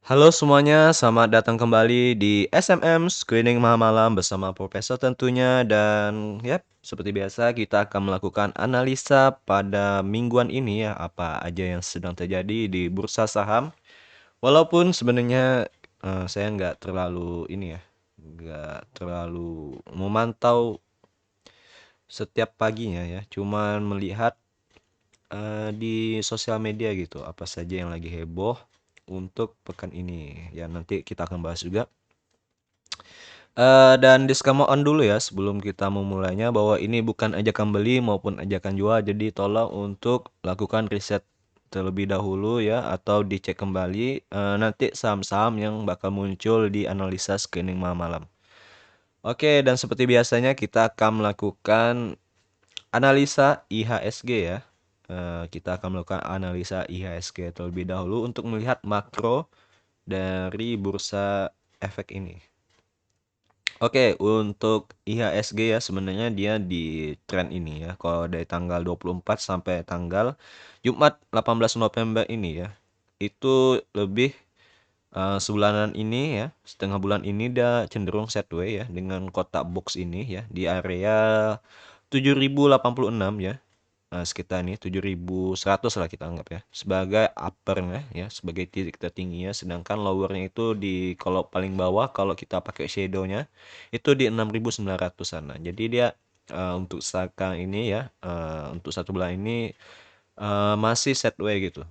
Halo semuanya, selamat datang kembali di SMM Screening Malam bersama Profesor tentunya dan ya seperti biasa kita akan melakukan analisa pada mingguan ini ya apa aja yang sedang terjadi di bursa saham. Walaupun sebenarnya saya nggak terlalu ini ya, nggak terlalu memantau setiap paginya ya, cuman melihat di sosial media gitu apa saja yang lagi heboh untuk pekan ini. Ya nanti kita akan bahas juga. Dan disclaimer on dulu ya sebelum kita memulainya bahwa ini bukan ajakan beli maupun ajakan jual, jadi tolong untuk lakukan riset terlebih dahulu ya atau dicek kembali nanti saham-saham yang bakal muncul di analisa screening malam-malam. Oke, dan seperti biasanya kita akan melakukan analisa IHSG ya. Kita akan melakukan analisa IHSG terlebih dahulu untuk melihat makro dari bursa efek ini. Oke, untuk IHSG ya sebenarnya dia di tren ini ya. Kalau dari tanggal 24 sampai tanggal Jumat 18 November ini ya. Itu lebih sebulanan ini ya, setengah bulan ini dia cenderung sideways ya dengan kotak box ini ya di area 7086 ya. Nah, sekitar ini 7100 lah kita anggap ya. Sebagai uppernya ya, sebagai titik tertingginya. Sedangkan lowernya itu di kalau paling bawah kalau kita pakai shadownya itu di 6900 sana. Jadi dia untuk sekarang ini ya, untuk satu bulan ini masih sideways gitu.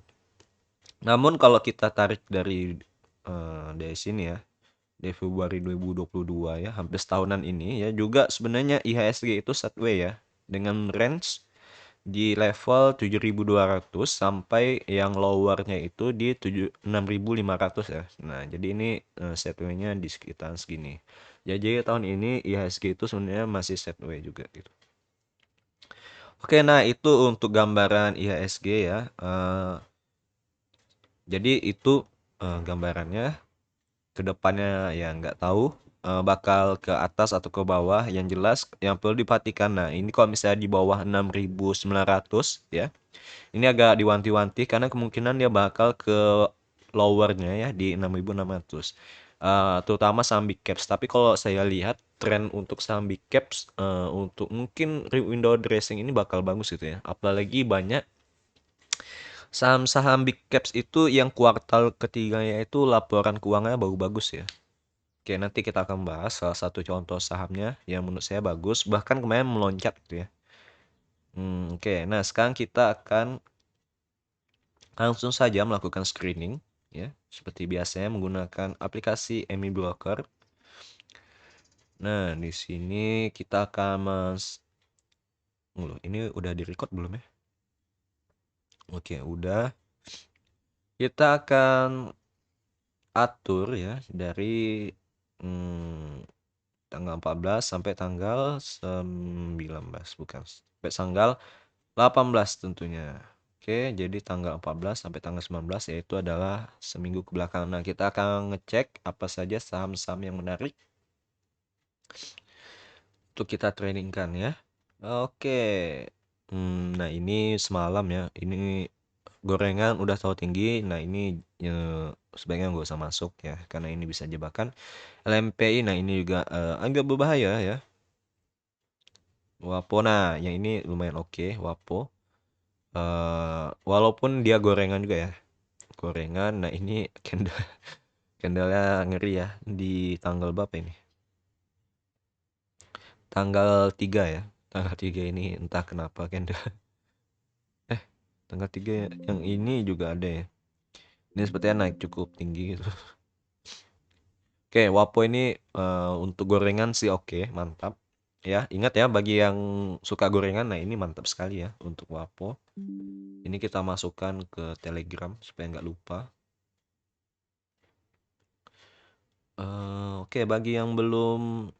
Namun kalau kita tarik dari sini ya, dari Februari 2022 ya, hampir setahunan ini ya, juga sebenarnya IHSG itu sideways ya, dengan range di level 7200 sampai yang lowernya itu di 6500 ya. Nah, jadi ini sideways-nya di sekitar segini. Ya, jadi tahun ini IHSG itu sebenarnya masih sideways juga gitu. Oke, nah itu untuk gambaran IHSG ya. Jadi itu gambarannya. Kedepannya ya nggak tahu bakal ke atas atau ke bawah. Yang jelas yang perlu diperhatikan, nah ini kalau misalnya di bawah 6900 ya, ini agak diwanti-wanti karena kemungkinan dia bakal ke lowernya ya di 6600, terutama saham big caps. Tapi kalau saya lihat tren untuk saham big caps untuk mungkin window dressing ini bakal bagus gitu ya, apalagi banyak saham-saham big caps itu yang kuartal ketiganya itu laporan keuangannya bagus-bagus ya. Oke, nanti kita akan bahas salah satu contoh sahamnya yang menurut saya bagus, bahkan kemarin melonjak gitu ya. Oke, nah sekarang kita akan langsung saja melakukan screening ya, seperti biasanya menggunakan aplikasi MI Broker. Nah, di sini kita akan ini udah direcord belum ya? Oke, udah. Kita akan atur ya dari hmm, tanggal 14 sampai tanggal 19, bukan, sampai tanggal 18 tentunya. Oke, jadi tanggal 14 sampai tanggal 19 yaitu adalah seminggu ke belakang. Nah, kita akan ngecek apa saja saham-saham yang menarik untuk kita tradingkan ya. Oke. Nah ini semalam ya. Ini gorengan udah tahu tinggi. Nah ini sebaiknya nggak usah masuk ya, karena ini bisa jebakan. LMPI, nah ini juga agak berbahaya ya. Wapo, nah yang ini lumayan oke, Wapo. Walaupun dia gorengan juga ya. Gorengan, nah ini candlenya ngeri ya. Di tanggal berapa ini? Tanggal 3 ya. Tanggal 3 ini entah kenapa candle. Tanggal 3 ya. Yang ini juga ada ya. Ini sepertinya naik cukup tinggi gitu. Oke, Wapo ini untuk gorengan sih oke, mantap. Ya, ingat ya bagi yang suka gorengan, nah ini mantap sekali ya untuk Wapo. Ini kita masukkan ke Telegram supaya nggak lupa. Oke, bagi yang belum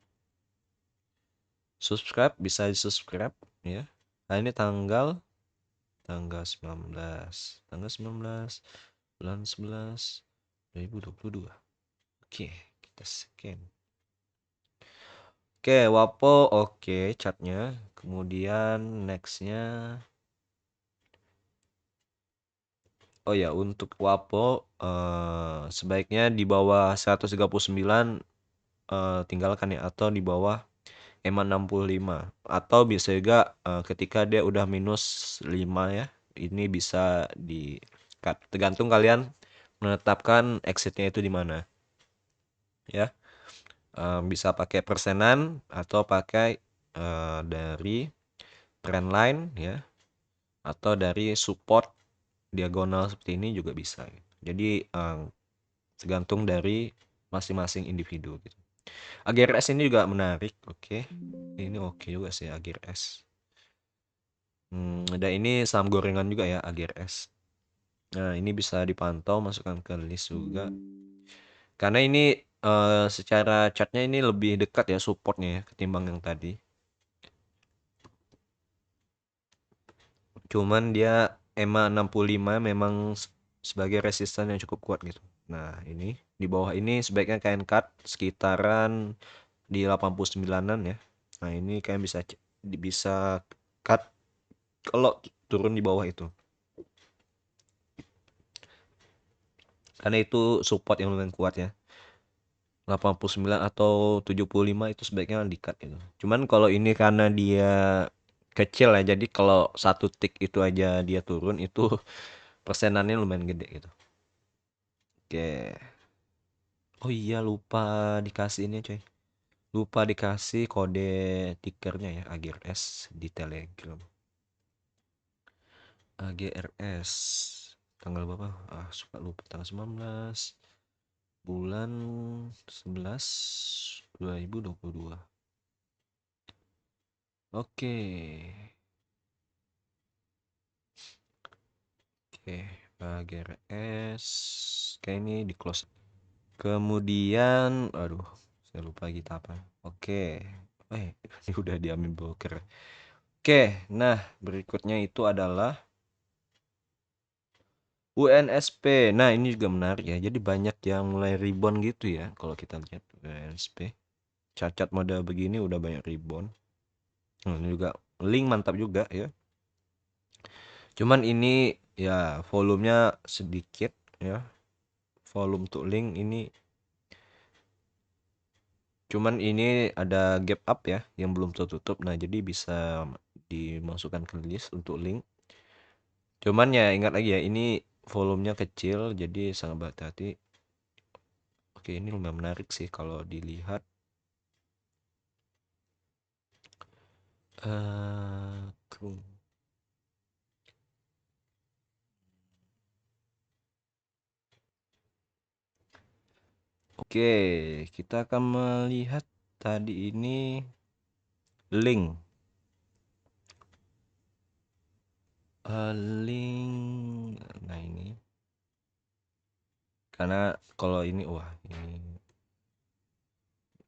subscribe bisa di subscribe ya. Nah ini tanggal 19, bulan 11 2022. Oke, kita scan. Oke, Wapo oke chartnya. Kemudian nextnya Oh ya, untuk WAPO sebaiknya di bawah 139 tinggalkan ya, atau di bawah EMA 65, atau bisa juga ketika dia udah minus 5 ya, ini bisa di cut. Tergantung kalian menetapkan exitnya itu di mana ya. Bisa pakai persenan atau pakai dari trendline ya, atau dari support diagonal seperti ini juga bisa gitu. Jadi tergantung dari masing-masing individu gitu. AGRS ini juga menarik, oke. Ini oke juga sih AGRS. Dan ini saham gorengan juga ya AGRS. Nah, ini bisa dipantau, masukkan ke list juga. Karena ini secara chartnya ini lebih dekat ya supportnya ya ketimbang yang tadi. Cuman dia EMA 65 memang sebagai resisten yang cukup kuat gitu. Nah, ini di bawah ini sebaiknya kalian cut sekitaran di 89-an ya. Nah, ini kalian bisa cut kalau turun di bawah itu. Karena itu support yang lumayan kuat ya. 89 atau 75 itu sebaiknya di-cut gitu. Cuman kalau ini karena dia kecil ya, jadi kalau satu tick itu aja dia turun itu persenannya lumayan gede gitu. Oke. Oh iya, lupa dikasih ini coy. Lupa dikasih kode tikernya ya, AGRS di Telegram. AGRS tanggal berapa? Suka lupa, tanggal 19 bulan 11 2022. Oke. Oke, AGRS kayak ini di close. Kemudian aduh, saya lupa lagi apa. Oke. Ini udah diambil broker. Oke, nah berikutnya itu adalah UNSP. Nah, ini juga menarik ya. Jadi banyak yang mulai rebound gitu ya kalau kita lihat UNSP. Cacat model begini udah banyak rebound. Ini juga link mantap juga ya. Cuman ini ya volumenya sedikit ya. Volume untuk link ini cuman ini ada gap up ya yang belum tertutup. Nah, jadi bisa dimasukkan ke list untuk link. Cuman ya ingat lagi ya, ini volumenya kecil jadi sangat berhati-hati. Oke, ini lumayan menarik sih kalau dilihat. Kru. Oke, kita akan melihat tadi ini link. Link. Nah, ini. Karena kalau ini wah, ini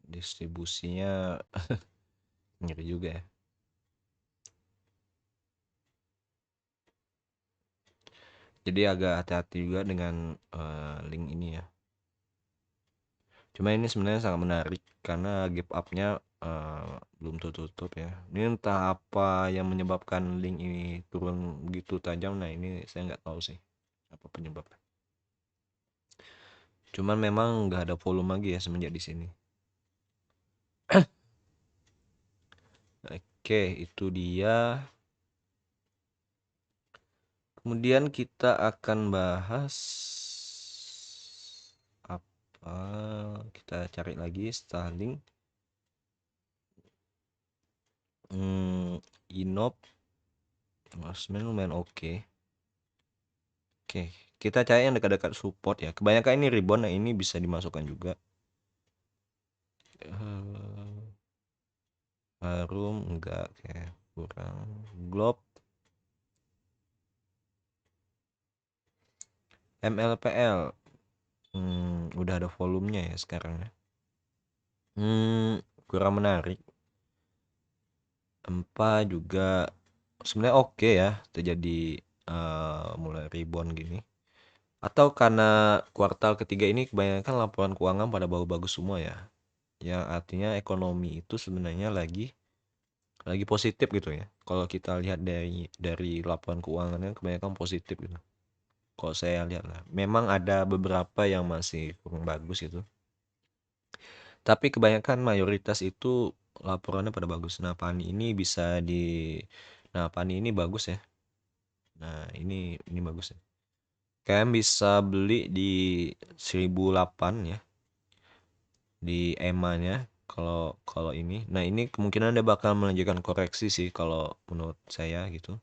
distribusinya ngeri juga ya. Jadi agak hati-hati juga dengan link ini ya. Cuma ini sebenarnya sangat menarik karena gap up-nya belum tertutup ya. Ini entah apa yang menyebabkan link ini turun begitu tajam. Nah, ini saya nggak tahu sih apa penyebabnya. Cuman memang nggak ada volume lagi ya semenjak di sini. Oke, itu dia. Kemudian kita akan bahas apa? Kita cari lagi Starlink. Inop. Sebenarnya lumayan oke. Oke, kita cari yang dekat-dekat support ya. Kebanyakan ini rebound, nah ini bisa dimasukkan juga. Harum enggak, kayak kurang. Globe MLPL. Udah ada volumenya ya sekarang ya. Kurang menarik. Empa juga sebenarnya oke ya, terjadi mulai rebound gini. Atau karena kuartal ketiga ini kebanyakan laporan keuangan pada bagus-bagus semua ya. Yang artinya ekonomi itu sebenarnya lagi positif gitu ya. Kalau kita lihat dari laporan keuangannya kebanyakan positif gitu. kalau saya lihat lah. Memang ada beberapa yang masih kurang bagus itu. Tapi kebanyakan mayoritas itu laporannya pada bagus. Nah, Pani ini bisa di Nah, Pani ini bagus ya. Nah, ini bagus ya. Kalian bisa beli di 1008 ya di EMA-nya kalau kalau ini. Nah, ini kemungkinan dia bakal melanjutkan koreksi sih kalau menurut saya gitu.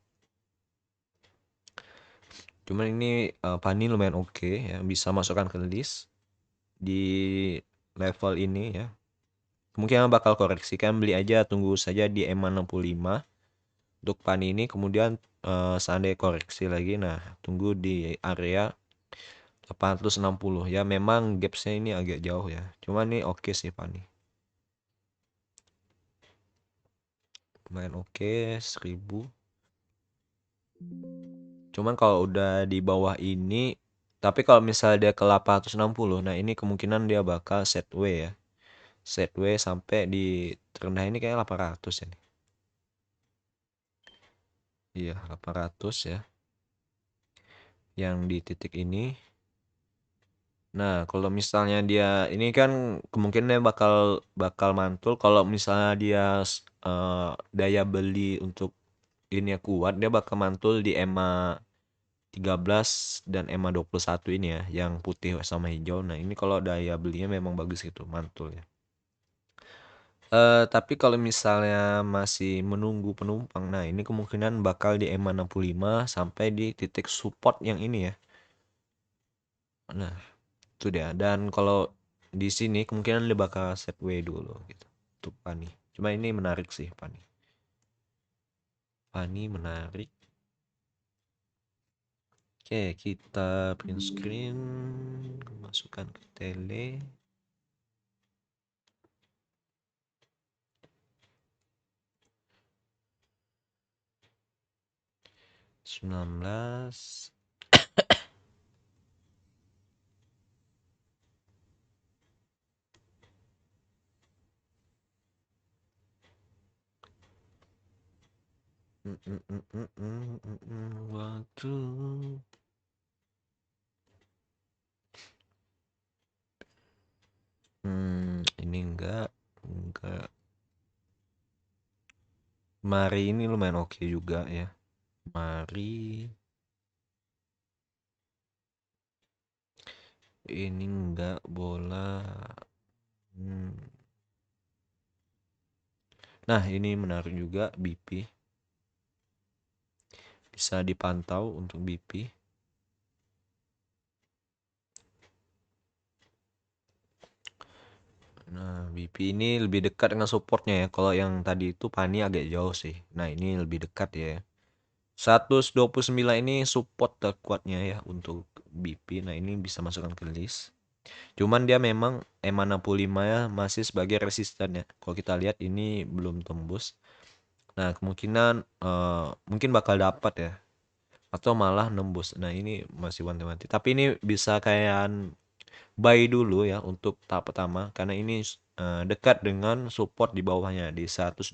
Cuman ini Pani lumayan oke ya, bisa masukkan ke list di level ini ya. Kemungkinan bakal koreksi kan beli aja tunggu saja di EMA 65 untuk Pani ini kemudian seandainya koreksi lagi nah tunggu di area 860 ya memang gapsnya ini agak jauh ya. Cuman ini oke sih Pani. Lumayan oke 1000. Cuman kalau udah di bawah ini tapi kalau misalnya dia ke 860 nah ini kemungkinan dia bakal set W ya. Set W sampai di terendah ini kayak 800 ya nih. Iya, 800 ya. Yang di titik ini. Nah, kalau misalnya dia ini kan kemungkinannya bakal bakal mantul kalau misalnya dia daya beli untuk ini ya kuat, dia bakal mantul di EMA 13 dan EMA 21 ini ya, yang putih sama hijau. Nah, ini kalau daya belinya memang bagus gitu, mantul ya. Tapi kalau misalnya masih menunggu penumpang, nah ini kemungkinan bakal di EMA 65 sampai di titik support yang ini ya. Nah, itu dia. Dan kalau di sini kemungkinan dia bakal set W dulu gitu. Untuk Pani. Cuma ini menarik sih Pani. Pani menarik. Oke, kita print screen, masukkan ke tele. Sembilan belas. Waktu. Ini enggak. Mari ini lumayan oke juga ya. Mari ini enggak bola. Hmm. Nah, ini menarik juga BP. Bisa dipantau untuk BP. Nah, BP ini lebih dekat dengan supportnya ya. Kalau yang tadi itu Pani agak jauh sih. Nah, ini lebih dekat ya. 129 ini support terkuatnya ya untuk BP. Nah, ini bisa masukkan ke list. Cuman dia memang EMA 65 ya masih sebagai resisten ya. Kalau kita lihat ini belum tembus. Nah, kemungkinan mungkin bakal dapat ya. Atau malah nembus. Nah, ini masih wanti-wanti. Tapi ini bisa kayak buy dulu ya untuk tahap pertama karena ini dekat dengan support di bawahnya di 129.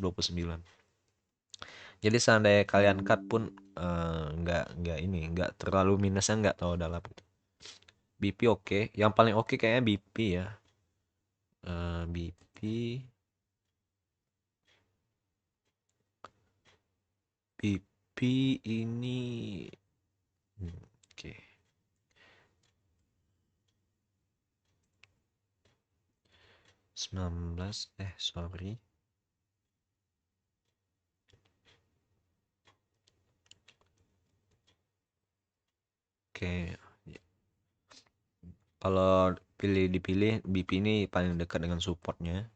Jadi seandainya kalian cut pun nggak terlalu minusnya nggak tahu dalam gitu. BP oke. Yang paling oke kayaknya BP ya. BP BP ini oke. 19 sorry. Oke. Kalau dipilih BP ini paling dekat dengan supportnya.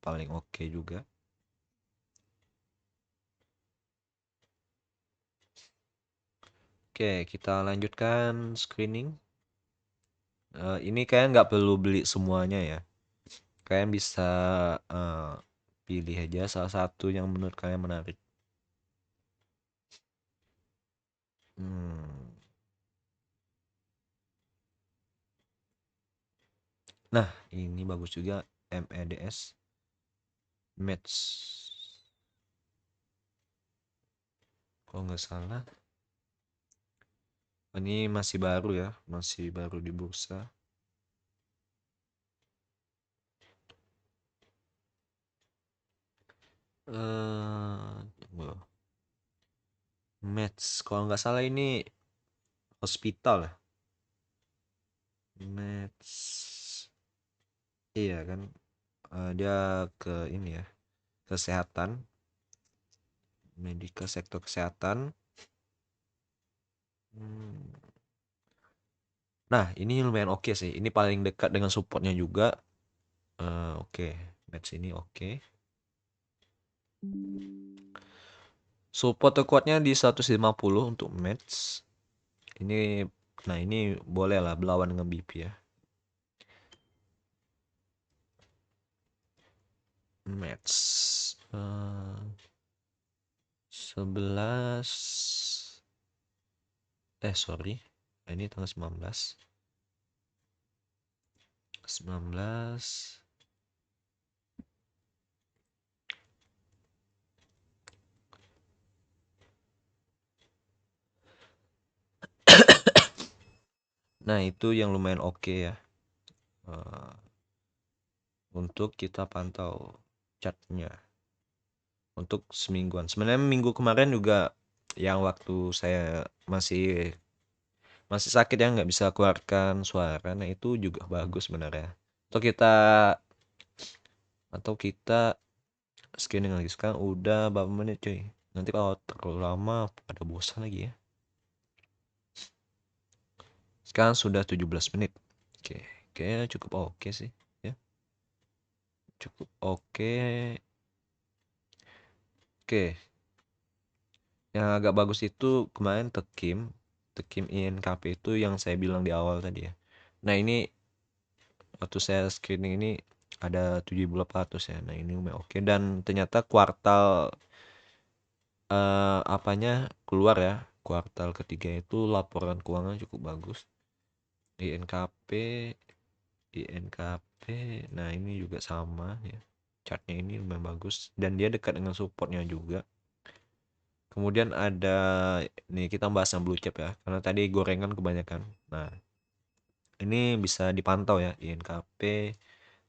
Paling oke juga. Oke, kita lanjutkan screening. Ini kalian nggak perlu beli semuanya ya. Kalian bisa eh, pilih aja salah satu yang menurut kalian menarik. Hmm. Nah, ini bagus juga MEDS Match. Kalau nggak salah Ini masih baru ya, masih baru di bursa. Tunggu. Match, kalau nggak salah ini hospital ya. Match, iya kan. Dia ke ini ya, kesehatan, medical sektor kesehatan. Hmm. Nah, ini lumayan oke sih. Ini paling dekat dengan supportnya juga. Oke, match ini oke. Support terkuatnya di 150 untuk match. Ini, nah ini boleh lah berlawan dengan BP ya. Match 11, sorry, ini tanggal 19. 19. Nah, itu yang lumayan oke ya. Eh, untuk kita pantau chartnya untuk semingguan. Sebenarnya minggu kemarin juga yang waktu saya masih masih sakit ya, nggak bisa keluarkan suara. Nah, itu juga bagus sebenarnya. Atau kita atau kita scanning lagi. Sekarang udah berapa menit cuy? Nanti kalau terlalu lama pada bosan lagi ya. Sekarang sudah 17 menit. Oke, kayaknya cukup oke sih ya. Cukup oke. Oke, yang agak bagus itu kemarin Tekim, Tekim INKP itu yang saya bilang di awal tadi ya. Nah, ini waktu saya screening ini ada 7.800 ya. Nah, ini lumayan oke, dan ternyata kuartal apanya keluar ya. Kuartal ketiga itu laporan keuangan cukup bagus. INKP, INKP. Nah, ini juga sama ya. Chartnya ini lumayan bagus dan dia dekat dengan supportnya juga. Kemudian ada nih, kita bahas yang blue chip ya, karena tadi gorengan kebanyakan. Nah, ini bisa dipantau ya INKP,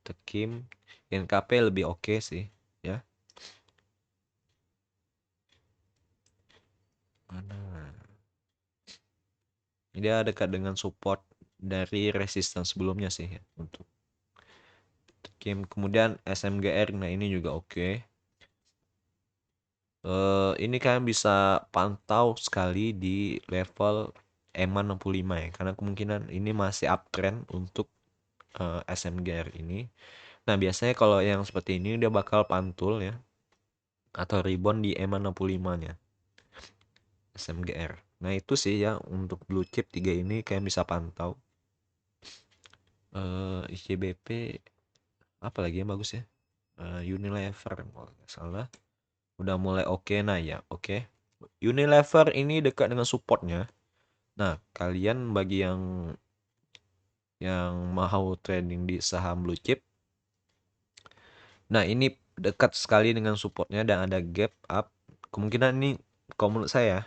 Tekim. INKP lebih oke sih ya. Mana? Dia dekat dengan support dari resistance sebelumnya sih ya, untuk Tekim. Kemudian SMGR, nah ini juga oke. Ini kalian bisa pantau sekali di level EMA 65 ya, karena kemungkinan ini masih uptrend untuk SMGR ini. Nah, biasanya kalau yang seperti ini dia bakal pantul ya, atau rebound di EMA 65-nya SMGR. Nah, itu sih ya untuk blue chip 3 ini kalian bisa pantau. ICBP apa lagi yang bagus ya? Unilever kalau nggak salah. Udah mulai oke. Nah, ya oke. Unilever ini dekat dengan supportnya. Nah, kalian bagi yang mau trading di saham blue chip, nah ini dekat sekali dengan supportnya dan ada gap up. Kemungkinan ini kalau menurut saya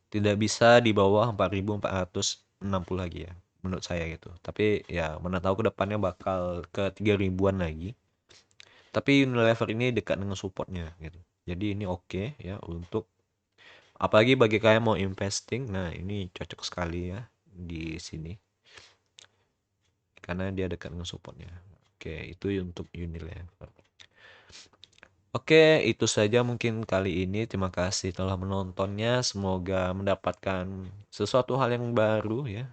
tidak bisa di bawah 4.460 lagi ya, menurut saya gitu. Tapi ya mana tahu ke depannya bakal ke 3.000-an lagi. Tapi Unilever ini dekat dengan supportnya gitu. Jadi ini oke ya untuk apalagi bagi kalian mau investing. Nah, ini cocok sekali ya di sini karena dia dekat dengan supportnya. Oke, itu untuk Unilever. Oke, itu saja mungkin kali ini. Terima kasih telah menontonnya. Semoga mendapatkan sesuatu hal yang baru ya,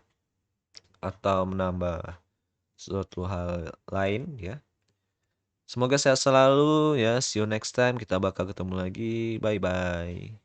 atau menambah sesuatu hal lain ya. Semoga sehat selalu ya. See you next time. Kita bakal ketemu lagi. Bye bye.